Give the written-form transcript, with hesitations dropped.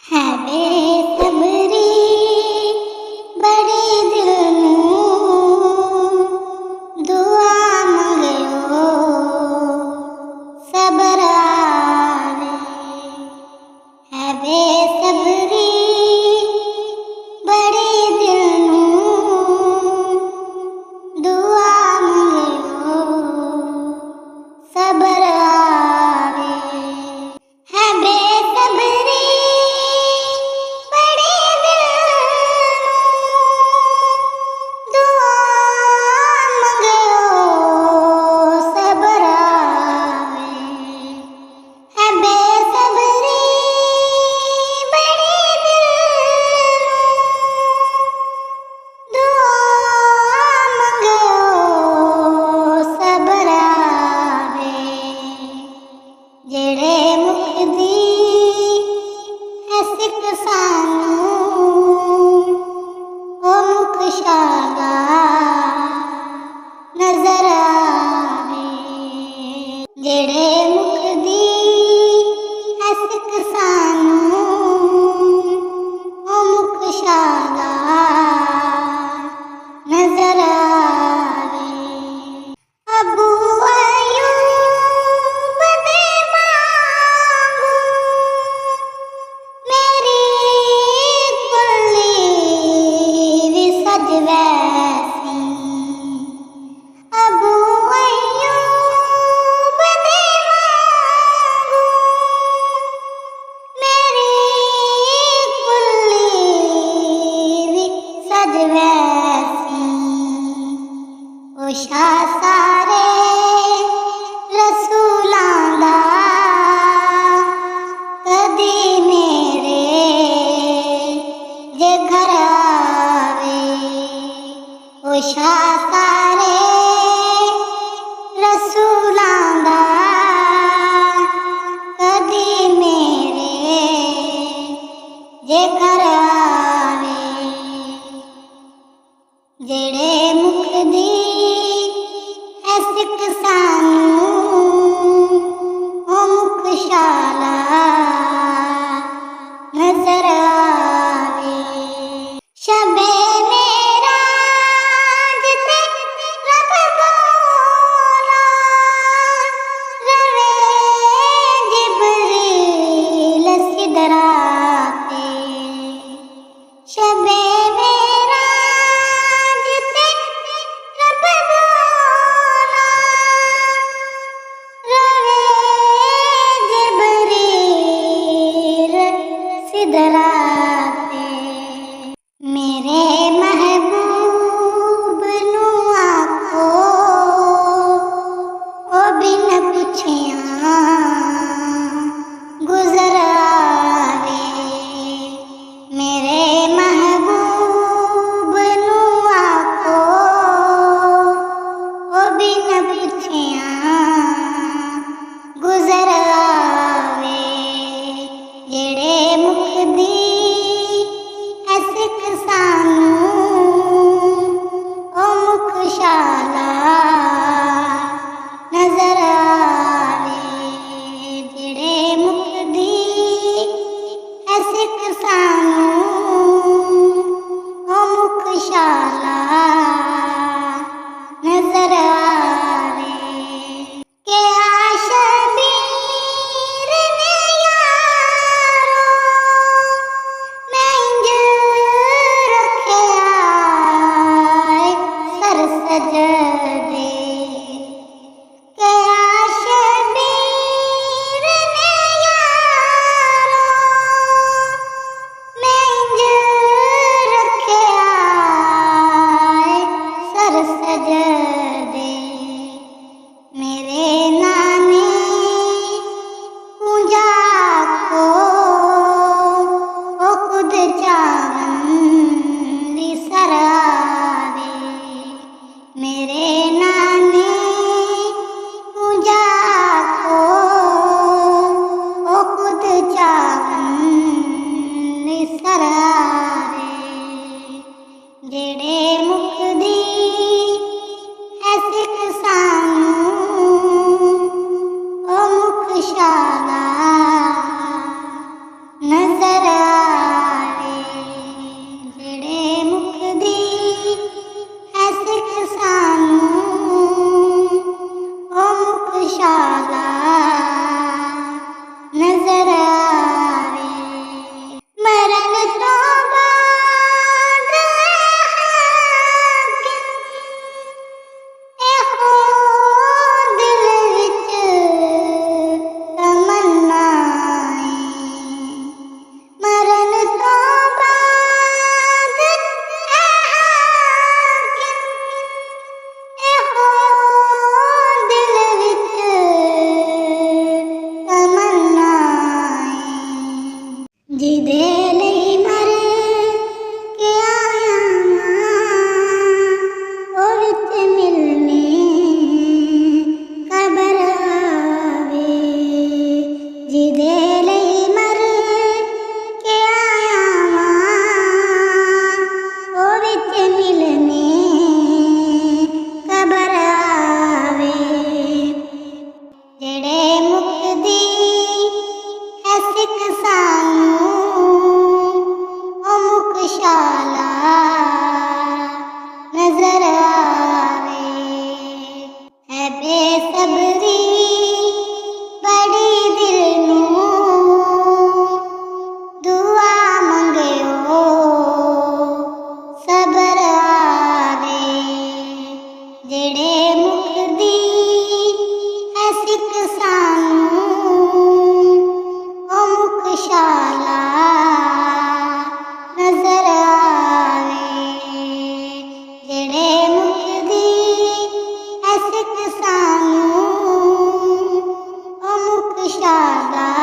है बेसब्री बड़ी दिल नूं दुआ मंगियो सबर आवे। है बेसब्री बड़ी दिल नूं दुआ मंगियो सबर आवे। है बेसब्री नजर आवे जेड़े मुख दी हसक सानू ओ मुख शाला नजर आवे। अबू अयूब दे मांगू मेरी कुल्ली भी सज वैसी। अबू अयूब दे मांगू मेरी कुल्ली भी सज वैसी। ओ शाह सारे रसूलां दा कदी मेरे जे घर आवे। ओ शाह सारे रसूलां दा कदी मेरे जे घर आवे। जेड़े मुख दी हसक सानू ओ मुख शाला नजर आवे। शबे मेराज ते रब बोला रवे जिब्रील सिदरा ते। शबे मेराज ते रब बोला रवे जिब्रील सिदरा ते। मेरे महबूब नू आखो ओ बिन पुछिया गुजर आवे। मेरे महबूब नू आखो ओ बिन पुछिया गुजर आवे। जेड़े मुख दी हसक सानू ओ मुख शाला नजर आवे। जेड़े मुख दी हसक सानू ओ मुख शाला नजर आवे। के आशबीर ने यारो मैं इंज रखिया सर सजदे। के आशबीर ने यारो मैं इंज रखिया सर सजदे। मेरे नाने पूजा को ओ खुद चावन दी सरावे। मेरे नाने पूजा को ओ खुद चावन दी सरावे। जेड़े मुख दी हसक सानू कुशादा